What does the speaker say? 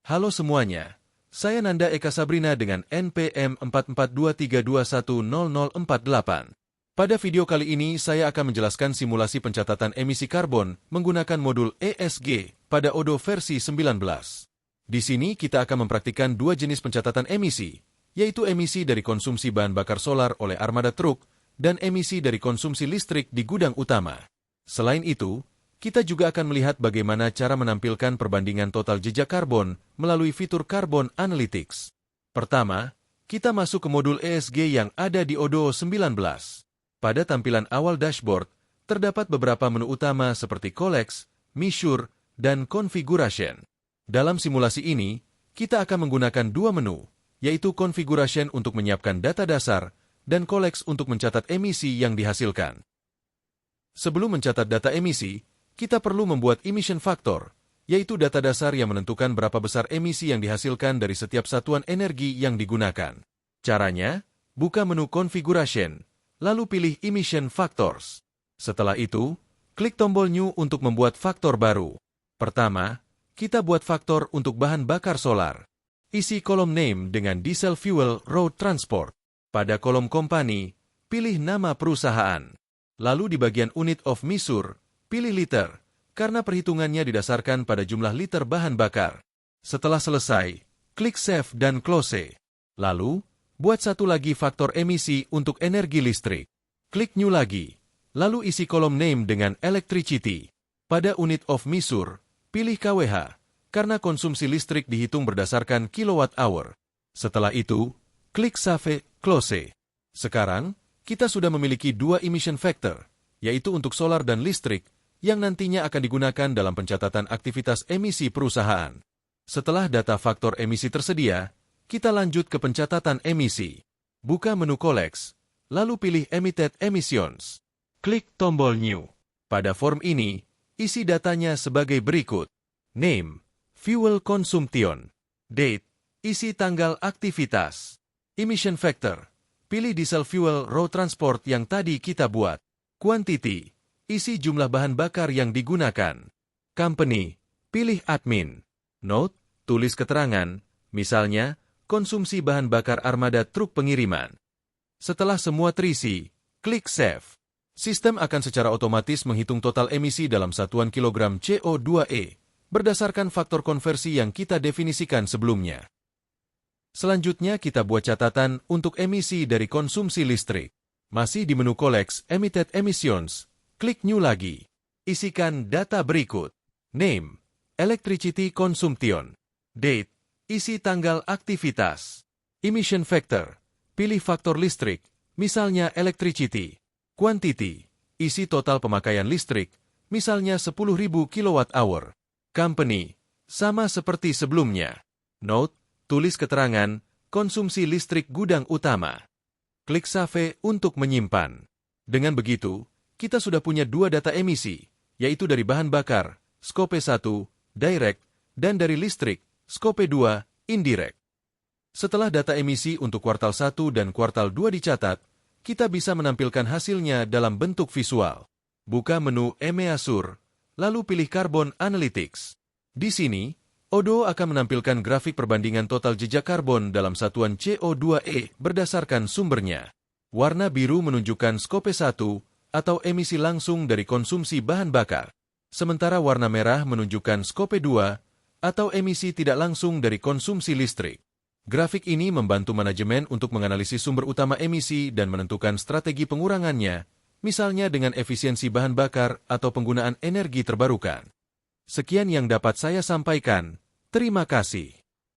Halo semuanya, saya Nanda Eka Sabrina dengan NPM 4423210048. Pada video kali ini saya akan menjelaskan simulasi pencatatan emisi karbon menggunakan modul ESG pada Odoo versi 19. Di sini kita akan mempraktikkan dua jenis pencatatan emisi, yaitu emisi dari konsumsi bahan bakar solar oleh armada truk dan emisi dari konsumsi listrik di gudang utama. Selain itu, kita juga akan melihat bagaimana cara menampilkan perbandingan total jejak karbon melalui fitur Carbon Analytics. Pertama, kita masuk ke modul ESG yang ada di Odoo 19. Pada tampilan awal dashboard, terdapat beberapa menu utama seperti Collect, Measure, dan Configuration. Dalam simulasi ini, kita akan menggunakan dua menu, yaitu Configuration untuk menyiapkan data dasar dan Collect untuk mencatat emisi yang dihasilkan. Sebelum mencatat data emisi, kita perlu membuat emission factor, yaitu data dasar yang menentukan berapa besar emisi yang dihasilkan dari setiap satuan energi yang digunakan. Caranya, buka menu Configuration, lalu pilih Emission Factors. Setelah itu, klik tombol New untuk membuat faktor baru. Pertama, kita buat faktor untuk bahan bakar solar. Isi kolom Name dengan Diesel Fuel Road Transport. Pada kolom Company, pilih nama perusahaan. Lalu di bagian Unit of Measure, pilih liter, karena perhitungannya didasarkan pada jumlah liter bahan bakar. Setelah selesai, klik Save dan Close. Lalu, buat satu lagi faktor emisi untuk energi listrik. Klik New lagi, lalu isi kolom Name dengan Electricity. Pada Unit of Measure, pilih kWh, karena konsumsi listrik dihitung berdasarkan kilowatt-hour. Setelah itu, klik Save, Close. Sekarang, kita sudah memiliki dua emission factor, yaitu untuk solar dan listrik, yang nantinya akan digunakan dalam pencatatan aktivitas emisi perusahaan. Setelah data faktor emisi tersedia, kita lanjut ke pencatatan emisi. Buka menu Collect, lalu pilih Emitted Emissions. Klik tombol New. Pada form ini, isi datanya sebagai berikut. Name, Fuel Consumption. Date, isi tanggal aktivitas. Emission Factor, pilih Diesel Fuel Road Transport yang tadi kita buat. Quantity, isi jumlah bahan bakar yang digunakan. Company, pilih Admin. Note, tulis keterangan, misalnya, konsumsi bahan bakar armada truk pengiriman. Setelah semua terisi, klik Save. Sistem akan secara otomatis menghitung total emisi dalam satuan kilogram CO2e, berdasarkan faktor konversi yang kita definisikan sebelumnya. Selanjutnya kita buat catatan untuk emisi dari konsumsi listrik. Masih di menu Collect Emitted Emissions, klik New lagi. Isikan data berikut. Name, Electricity Consumption. Date, isi tanggal aktivitas. Emission Factor, pilih faktor listrik, misalnya electricity. Quantity, isi total pemakaian listrik, misalnya 10.000 kWh. Company, sama seperti sebelumnya. Note, tulis keterangan, konsumsi listrik gudang utama. Klik Save untuk menyimpan. Dengan begitu, kita sudah punya dua data emisi, yaitu dari bahan bakar, Scope 1, Direct, dan dari listrik, Scope 2, Indirect. Setelah data emisi untuk kuartal 1 dan kuartal 2 dicatat, kita bisa menampilkan hasilnya dalam bentuk visual. Buka menu Emeasure, lalu pilih Carbon Analytics. Di sini, Odoo akan menampilkan grafik perbandingan total jejak karbon dalam satuan CO2e berdasarkan sumbernya. Warna biru menunjukkan Scope 1, atau emisi langsung dari konsumsi bahan bakar. Sementara warna merah menunjukkan Scope 2, atau emisi tidak langsung dari konsumsi listrik. Grafik ini membantu manajemen untuk menganalisis sumber utama emisi dan menentukan strategi pengurangannya, misalnya dengan efisiensi bahan bakar atau penggunaan energi terbarukan. Sekian yang dapat saya sampaikan. Terima kasih.